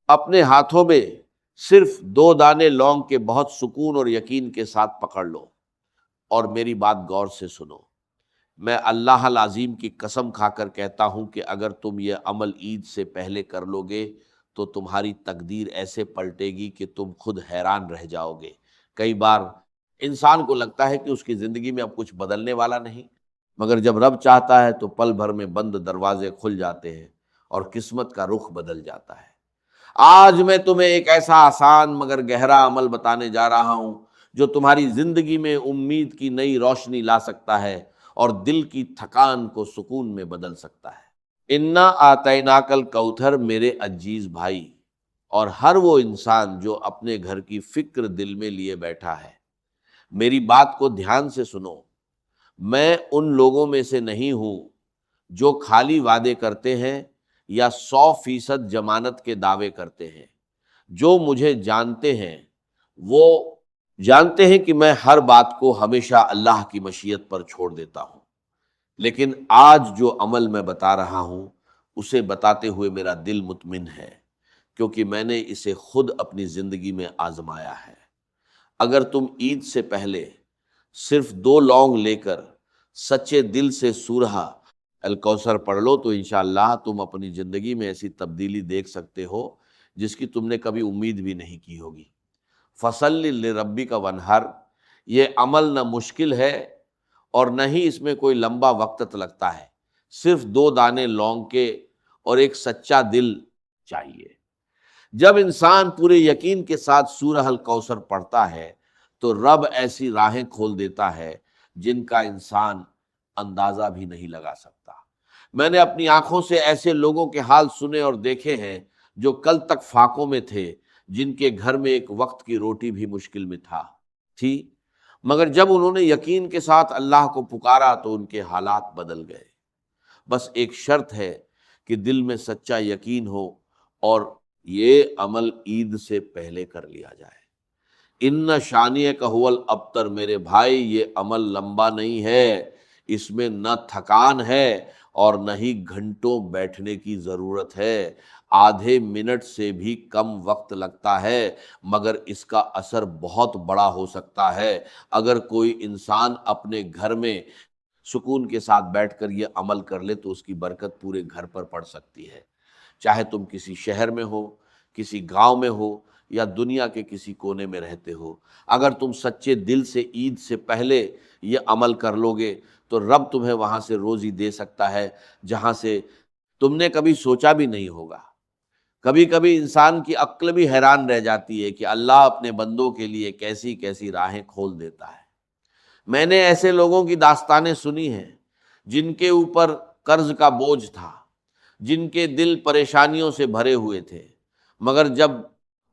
اپنے ہاتھوں میں صرف 2 دانے لونگ کے بہت سکون اور یقین کے ساتھ پکڑ لو اور میری بات غور سے سنو۔ میں اللہ العظیم کی قسم کھا کر کہتا ہوں کہ اگر تم یہ عمل عید سے پہلے کر لو گے تو تمہاری تقدیر ایسے پلٹے گی کہ تم خود حیران رہ جاؤ گے۔ کئی بار انسان کو لگتا ہے کہ اس کی زندگی میں اب کچھ بدلنے والا نہیں، مگر جب رب چاہتا ہے تو پل بھر میں بند دروازے کھل جاتے ہیں اور قسمت کا رخ بدل جاتا ہے۔ آج میں تمہیں ایک ایسا آسان مگر گہرا عمل بتانے جا رہا ہوں جو تمہاری زندگی میں امید کی نئی روشنی لا سکتا ہے اور دل کی تھکان کو سکون میں بدل سکتا ہے۔ انا آتیناک الکوثر میرے عزیز بھائی اور ہر وہ انسان جو اپنے گھر کی فکر دل میں لیے بیٹھا ہے، میری بات کو دھیان سے سنو۔ میں ان لوگوں میں سے نہیں ہوں جو خالی وعدے کرتے ہیں یا 100% ضمانت کے دعوے کرتے ہیں۔ جو مجھے جانتے ہیں وہ جانتے ہیں کہ میں ہر بات کو ہمیشہ اللہ کی مشیت پر چھوڑ دیتا ہوں، لیکن آج جو عمل میں بتا رہا ہوں اسے بتاتے ہوئے میرا دل مطمئن ہے، کیونکہ میں نے اسے خود اپنی زندگی میں آزمایا ہے۔ اگر تم عید سے پہلے صرف 2 لونگ لے کر سچے دل سے سورہ الکوثر پڑھ لو تو انشاءاللہ تم اپنی زندگی میں ایسی تبدیلی دیکھ سکتے ہو جس کی تم نے کبھی امید بھی نہیں کی ہوگی۔ فصلی لربک وانحر، یہ عمل نہ مشکل ہے اور نہ ہی اس میں کوئی لمبا وقت لگتا ہے، صرف 2 دانے لونگ کے اور ایک سچا دل چاہیے۔ جب انسان پورے یقین کے ساتھ سورہ الکوثر پڑھتا ہے تو رب ایسی راہیں کھول دیتا ہے جن کا انسان اندازہ بھی نہیں لگا سکتا۔ میں نے اپنی آنکھوں سے ایسے لوگوں کے حال سنے اور دیکھے ہیں جو کل تک فاقوں میں تھے، جن کے گھر میں ایک وقت کی روٹی بھی مشکل میں تھی، مگر جب انہوں نے یقین کے ساتھ اللہ کو پکارا تو ان کے حالات بدل گئے۔ بس ایک شرط ہے کہ دل میں سچا یقین ہو اور یہ عمل عید سے پہلے کر لیا جائے۔ ان شانیہ کا هو الابتر، میرے بھائی یہ عمل لمبا نہیں ہے، اس میں نہ تھکان ہے اور نہ ہی گھنٹوں بیٹھنے کی ضرورت ہے۔ آدھے منٹ سے بھی کم وقت لگتا ہے مگر اس کا اثر بہت بڑا ہو سکتا ہے۔ اگر کوئی انسان اپنے گھر میں سکون کے ساتھ بیٹھ کر یہ عمل کر لے تو اس کی برکت پورے گھر پر پڑ سکتی ہے، چاہے تم کسی شہر میں ہو، کسی گاؤں میں ہو یا دنیا کے کسی کونے میں رہتے ہو۔ اگر تم سچے دل سے عید سے پہلے یہ عمل کر لو گے تو رب تمہیں وہاں سے روزی دے سکتا ہے جہاں سے تم نے کبھی سوچا بھی نہیں ہوگا۔ کبھی کبھی انسان کی عقل بھی حیران رہ جاتی ہے کہ اللہ اپنے بندوں کے لیے کیسی کیسی راہیں کھول دیتا ہے۔ میں نے ایسے لوگوں کی داستانیں سنی ہیں جن کے اوپر قرض کا بوجھ تھا، جن کے دل پریشانیوں سے بھرے ہوئے تھے، مگر جب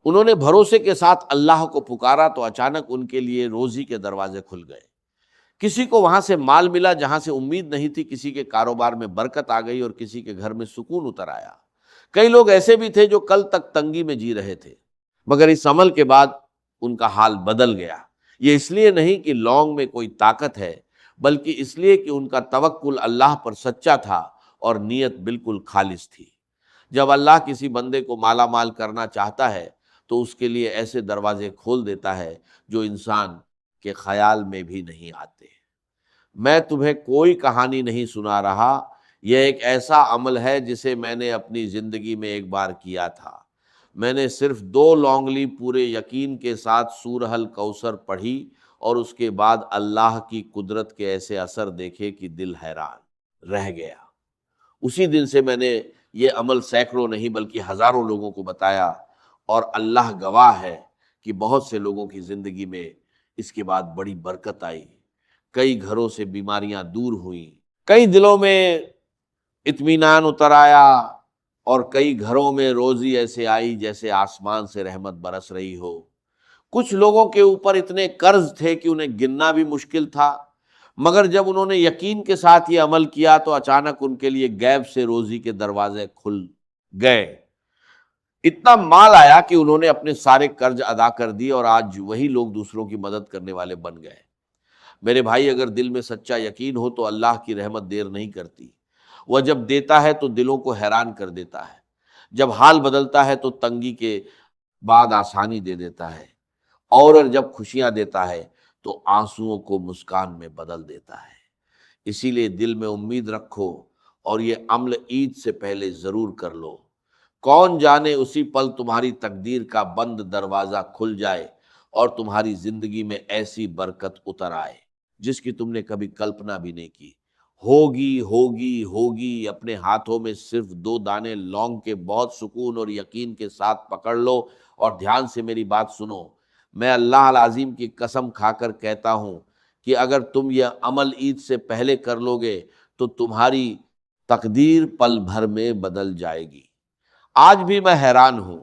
انہوں نے بھروسے کے ساتھ اللہ کو پکارا تو اچانک ان کے لیے روزی کے دروازے کھل گئے۔ کسی کو وہاں سے مال ملا جہاں سے امید نہیں تھی، کسی کے کاروبار میں برکت آ گئی اور کسی کے گھر میں سکون اتر آیا۔ کئی لوگ ایسے بھی تھے جو کل تک تنگی میں جی رہے تھے، مگر اس عمل کے بعد ان کا حال بدل گیا۔ یہ اس لیے نہیں کہ لونگ میں کوئی طاقت ہے، بلکہ اس لیے کہ ان کا توکل اللہ پر سچا تھا اور نیت بالکل خالص تھی۔ جب اللہ کسی بندے کو مالا مال کرنا چاہتا ہے تو اس کے لیے ایسے دروازے کھول دیتا ہے جو انسان کے خیال میں بھی نہیں آتے۔ میں تمہیں کوئی کہانی نہیں سنا رہا، یہ ایک ایسا عمل ہے جسے میں نے اپنی زندگی میں ایک بار کیا تھا۔ میں نے صرف 2 لونگ لی، پورے یقین کے ساتھ سورہ الکوثر پڑھی اور اس کے بعد اللہ کی قدرت کے ایسے اثر دیکھے کہ دل حیران رہ گیا۔ اسی دن سے میں نے یہ عمل سینکڑوں نہیں بلکہ ہزاروں لوگوں کو بتایا، اور اللہ گواہ ہے کہ بہت سے لوگوں کی زندگی میں اس کے بعد بڑی برکت آئی۔ کئی گھروں سے بیماریاں دور ہوئیں، کئی دلوں میں اطمینان اتر آیا، اور کئی گھروں میں روزی ایسے آئی جیسے آسمان سے رحمت برس رہی ہو۔ کچھ لوگوں کے اوپر اتنے قرض تھے کہ انہیں گننا بھی مشکل تھا، مگر جب انہوں نے یقین کے ساتھ یہ عمل کیا تو اچانک ان کے لیے غیب سے روزی کے دروازے کھل گئے۔ اتنا مال آیا کہ انہوں نے اپنے سارے قرض ادا کر دیے اور آج وہی لوگ دوسروں کی مدد کرنے والے بن گئے۔ میرے بھائی، اگر دل میں سچا یقین ہو تو اللہ کی رحمت دیر نہیں کرتی، وہ جب دیتا ہے تو دلوں کو حیران کر دیتا ہے۔ جب حال بدلتا ہے تو تنگی کے بعد آسانی دے دیتا ہے، اور جب خوشیاں دیتا ہے تو آنسوؤں کو مسکان میں بدل دیتا ہے۔ اسی لیے دل میں امید رکھو اور یہ عمل عید سے پہلے ضرور کر لو۔ کون جانے اسی پل تمہاری تقدیر کا بند دروازہ کھل جائے اور تمہاری زندگی میں ایسی برکت اتر آئے جس کی تم نے کبھی کلپنا بھی نہیں کی۔ ہوگی ہوگی ہوگی، اپنے ہاتھوں میں صرف 2 دانے لونگ کے بہت سکون اور یقین کے ساتھ پکڑ لو اور دھیان سے میری بات سنو۔ میں اللہ العظیم کی قسم کھا کر کہتا ہوں کہ اگر تم یہ عمل عید سے پہلے کر لو گے تو تمہاری تقدیر پل بھر میں بدل جائے گی۔ آج بھی میں حیران ہوں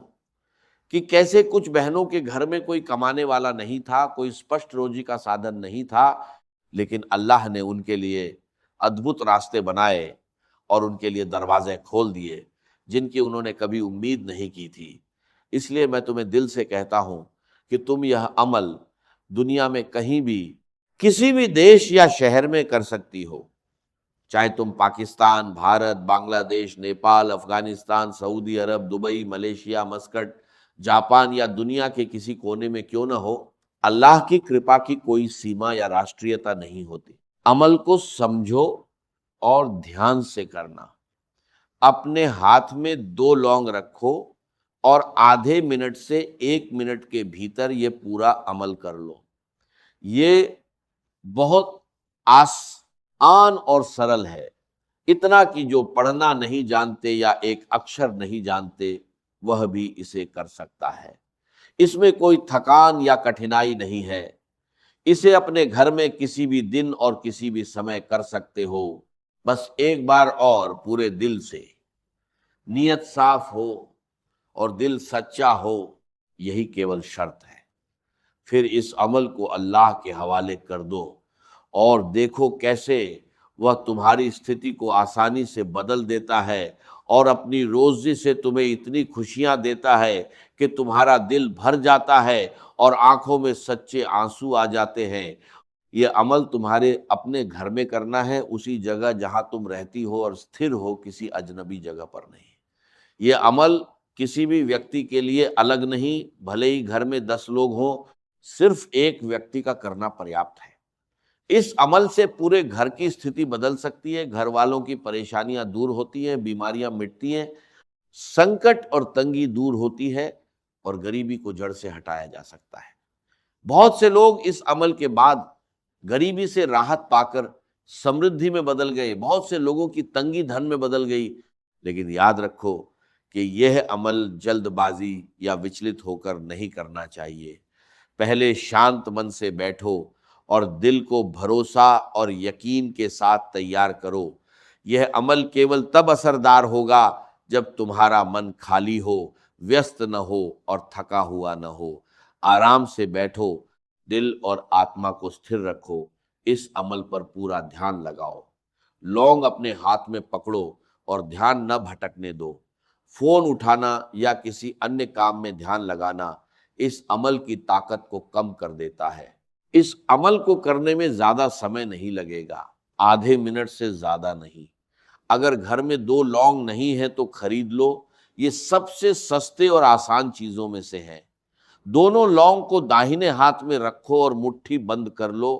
کہ کیسے کچھ بہنوں کے گھر میں کوئی کمانے والا نہیں تھا، کوئی اسپشٹ روزی کا سادھن نہیں تھا، لیکن اللہ نے ان کے لیے ادبھت راستے بنائے اور ان کے لیے دروازے کھول دیے جن کی انہوں نے کبھی امید نہیں کی تھی۔ اس لیے میں تمہیں دل سے کہتا ہوں کہ تم یہ عمل دنیا میں کہیں بھی کسی بھی دیش یا شہر میں کر سکتی ہو، چاہے تم پاکستان، بھارت، بنگلہ دیش، نیپال، افغانستان، سعودی عرب، دبئی، ملیشیا، مسکٹ، جاپان یا دنیا کے کسی کونے میں کیوں نہ ہو۔ اللہ کی کرپا کی کوئی سیما یا راشٹریتا نہیں ہوتی۔ عمل کو سمجھو اور دھیان سے کرنا۔ اپنے ہاتھ میں 2 لونگ رکھو اور آدھے منٹ سے 1 منٹ کے بھیتر یہ پورا عمل کر لو۔ یہ بہت آسان اور سرل ہے، اتنا کہ جو پڑھنا نہیں جانتے یا ایک اکشر نہیں جانتے وہ بھی اسے کر سکتا ہے۔ اس میں کوئی تھکان یا کٹھنائی نہیں ہے۔ اسے اپنے گھر میں کسی بھی دن اور کسی بھی سمے کر سکتے ہو، بس ایک بار اور پورے دل سے، نیت صاف ہو اور دل سچا ہو، یہی کیول شرط ہے۔ پھر اس عمل کو اللہ کے حوالے کر دو اور دیکھو کیسے وہ تمہاری استھتی کو آسانی سے بدل دیتا ہے اور اپنی روزی سے تمہیں اتنی خوشیاں دیتا ہے کہ تمہارا دل بھر جاتا ہے اور آنکھوں میں سچے آنسو آ جاتے ہیں۔ یہ عمل تمہارے اپنے گھر میں کرنا ہے، اسی جگہ جہاں تم رہتی ہو اور استھر ہو، کسی اجنبی جگہ پر نہیں۔ یہ عمل کسی بھی ویکتی کے لیے الگ نہیں، بھلے ہی گھر میں 10 لوگ ہوں، صرف ایک ویکتی کا کرنا پریاپت ہے۔ اس عمل سے پورے گھر کی استھتی بدل سکتی ہے، گھر والوں کی پریشانیاں دور ہوتی ہیں، بیماریاں مٹتی ہیں، سنکٹ اور تنگی دور ہوتی ہے اور غریبی کو جڑ سے ہٹایا جا سکتا ہے۔ بہت سے لوگ اس عمل کے بعد غریبی سے راحت پا کر سمردھی میں بدل گئے، بہت سے لوگوں کی تنگی دھن میں بدل گئی، لیکن یاد رکھو کہ یہ عمل جلد بازی یا وچلت ہو کر نہیں کرنا چاہیے۔ پہلے شانت من سے بیٹھو اور دل کو بھروسہ اور یقین کے ساتھ تیار کرو۔ یہ عمل کیول تب اثردار ہوگا جب تمہارا من خالی ہو، ویست نہ ہو اور تھکا ہوا نہ ہو۔ آرام سے بیٹھو، دل اور آتما کو استھر رکھو، اس عمل پر پورا دھیان لگاؤ۔ لونگ اپنے ہاتھ میں پکڑو اور دھیان نہ بھٹکنے دو۔ فون اٹھانا یا کسی انیہ کام میں دھیان لگانا اس عمل کی طاقت کو کم کر دیتا ہے۔ اس عمل کو کرنے میں زیادہ سمے نہیں لگے گا، آدھے منٹ سے زیادہ نہیں۔ اگر گھر میں 2 لونگ نہیں ہے تو خرید لو، یہ سب سے سستے اور آسان چیزوں میں سے ہے۔ دونوں لونگ کو داہنے ہاتھ میں رکھو اور مٹھی بند کر لو،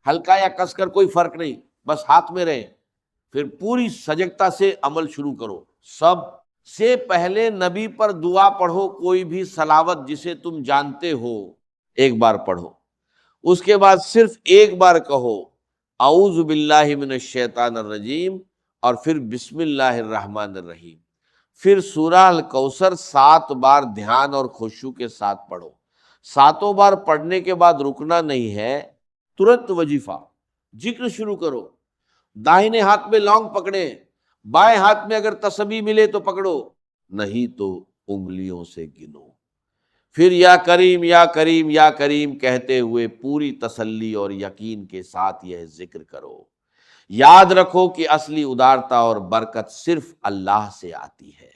ہلکا یا کس کر کوئی فرق نہیں، بس ہاتھ میں رہے۔ پھر پوری سجگتا سے عمل شروع کرو۔ سب سے پہلے نبی پر دعا پڑھو، کوئی بھی صلوات جسے تم جانتے ہو ایک بار پڑھو۔ اس کے بعد صرف ایک بار کہو اعوذ باللہ من الشیطان الرجیم اور پھر بسم اللہ الرحمن الرحیم۔ پھر سورہ الکوثر 7 بار دھیان اور خشوع کے ساتھ پڑھو۔ 7 بار پڑھنے کے بعد رکنا نہیں ہے، ترنت وظیفہ ذکر شروع کرو۔ داہنے ہاتھ میں لونگ پکڑے، بائیں ہاتھ میں اگر تسبیح ملے تو پکڑو، نہیں تو انگلیوں سے گنو۔ پھر یا کریم یا کریم یا کریم کہتے ہوئے پوری تسلی اور یقین کے ساتھ یہ ذکر کرو۔ یاد رکھو کہ اصلی ادارتا اور برکت صرف اللہ سے آتی ہے۔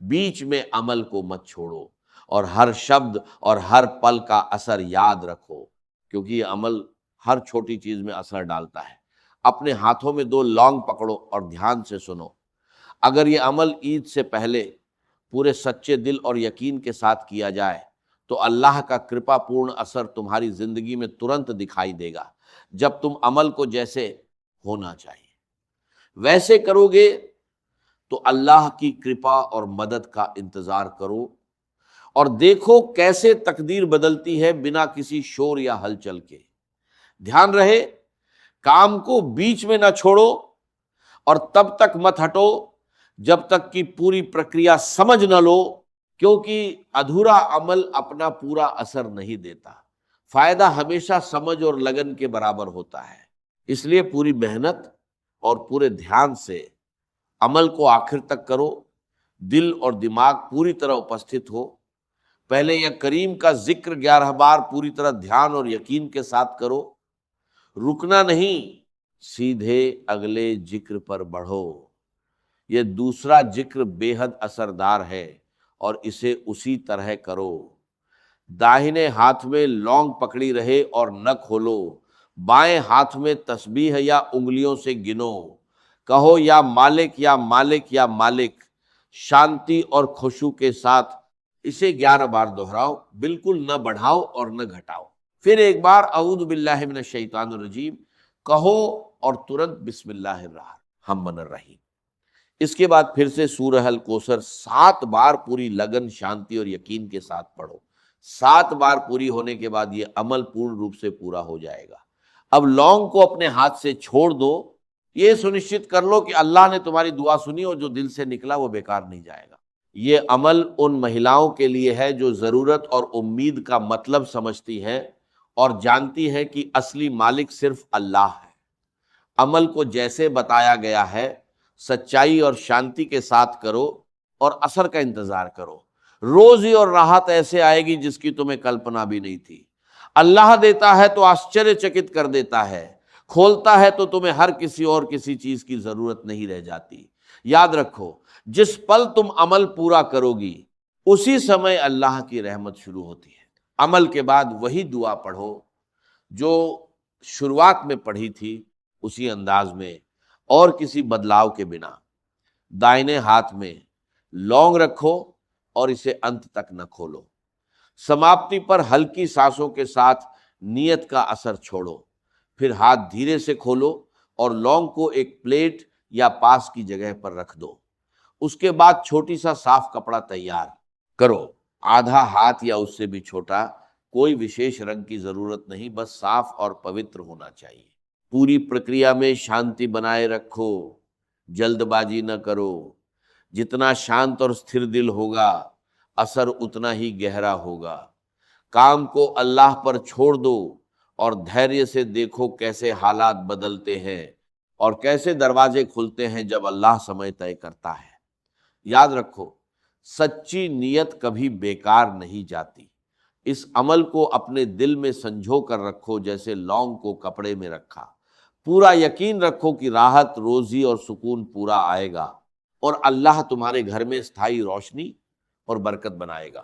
بیچ میں عمل کو مت چھوڑو اور ہر شبد اور ہر پل کا اثر یاد رکھو، کیونکہ یہ عمل ہر چھوٹی چیز میں اثر ڈالتا ہے۔ اپنے ہاتھوں میں 2 لونگ پکڑو اور دھیان سے سنو۔ اگر یہ عمل عید سے پہلے پورے سچے دل اور یقین کے ساتھ کیا جائے تو اللہ کا کرپا پورن اثر تمہاری زندگی میں ترنت دکھائی دے گا۔ جب تم عمل کو جیسے ہونا چاہیے ویسے کرو گے تو اللہ کی کرپا اور مدد کا انتظار کرو، اور دیکھو کیسے تقدیر بدلتی ہے بنا کسی شور یا ہلچل کے۔ دھیان رہے کام کو بیچ میں نہ چھوڑو اور تب تک مت ہٹو جب تک کہ پوری پرکریا سمجھ نہ لو، کیونکہ ادھورا عمل اپنا پورا اثر نہیں دیتا۔ فائدہ ہمیشہ سمجھ اور لگن کے برابر ہوتا ہے، اس لیے پوری محنت اور پورے دھیان سے عمل کو آخر تک کرو، دل اور دماغ پوری طرح اپستھت ہو۔ پہلے یہ کریم کا ذکر 11 بار پوری طرح دھیان اور یقین کے ساتھ کرو، رکنا نہیں، سیدھے اگلے ذکر پر بڑھو۔ یہ دوسرا ذکر بے حد اثردار ہے اور اسے اسی طرح کرو۔ داہنے ہاتھ میں لونگ پکڑی رہے اور نہ کھولو، بائیں ہاتھ میں تسبیح یا انگلیوں سے گنو، کہو یا مالک یا مالک یا مالک، شانتی اور خشوع کے ساتھ اسے 11 بار دہراؤ، بالکل نہ بڑھاؤ اور نہ گھٹاؤ۔ پھر ایک بار اعوذ باللہ من الشیطان الرجیم کہو اور ترنت بسم اللہ الرحمن الرحیم۔ اس کے بعد پھر سے سورہ الکوثر 7 بار پوری لگن، شانتی اور یقین کے ساتھ پڑھو۔ 7 بار پوری ہونے کے بعد یہ عمل پورن روپ سے پورا ہو جائے گا۔ اب لونگ کو اپنے ہاتھ سے چھوڑ دو، یہ سنشچت کر لو کہ اللہ نے تمہاری دعا سنی اور جو دل سے نکلا وہ بیکار نہیں جائے گا۔ یہ عمل ان مہیلاؤں کے لیے ہے جو ضرورت اور امید کا مطلب سمجھتی ہیں اور جانتی ہے کہ اصلی مالک صرف اللہ ہے۔ عمل کو جیسے بتایا گیا ہے سچائی اور شانتی کے ساتھ کرو اور اثر کا انتظار کرو۔ روزی اور راحت ایسے آئے گی جس کی تمہیں کلپنا بھی نہیں تھی۔ اللہ دیتا ہے تو آشچریہ چکت کر دیتا ہے، کھولتا ہے تو تمہیں ہر کسی اور کسی چیز کی ضرورت نہیں رہ جاتی۔ یاد رکھو جس پل تم عمل پورا کرو گی اسی سمے اللہ کی رحمت شروع ہوتی ہے۔ عمل کے بعد وہی دعا پڑھو جو شروعات میں پڑھی تھی، اسی انداز میں اور کسی بدلاؤ کے بنا۔ دائنے ہاتھ میں لونگ رکھو اور اسے انت تک نہ کھولو۔ سماپتی پر ہلکی سانسوں کے ساتھ نیت کا اثر چھوڑو، پھر ہاتھ دھیرے سے کھولو اور لونگ کو ایک پلیٹ یا پاس کی جگہ پر رکھ دو۔ اس کے بعد چھوٹی سا صاف کپڑا تیار کرو، آدھا ہاتھ یا اس سے بھی چھوٹا، کوئی وشیش رنگ کی ضرورت نہیں، بس صاف اور پوتر ہونا چاہیے۔ پوری پرکریا میں شانتی بنائے رکھو، جلد بازی نہ کرو۔ جتنا شانت اور ستھر دل ہوگا اثر اتنا ہی گہرا ہوگا۔ کام کو اللہ پر چھوڑ دو اور دھیریہ سے دیکھو کیسے حالات بدلتے ہیں اور کیسے دروازے کھلتے ہیں جب اللہ سمے طے کرتا ہے۔ یاد رکھو سچی نیت کبھی بیکار نہیں جاتی۔ اس عمل کو اپنے دل میں سنجو کر رکھو جیسے لونگ کو کپڑے میں رکھا۔ پورا یقین رکھو کہ راحت، روزی اور سکون پورا آئے گا اور اللہ تمہارے گھر میں استھائی روشنی اور برکت بنائے گا۔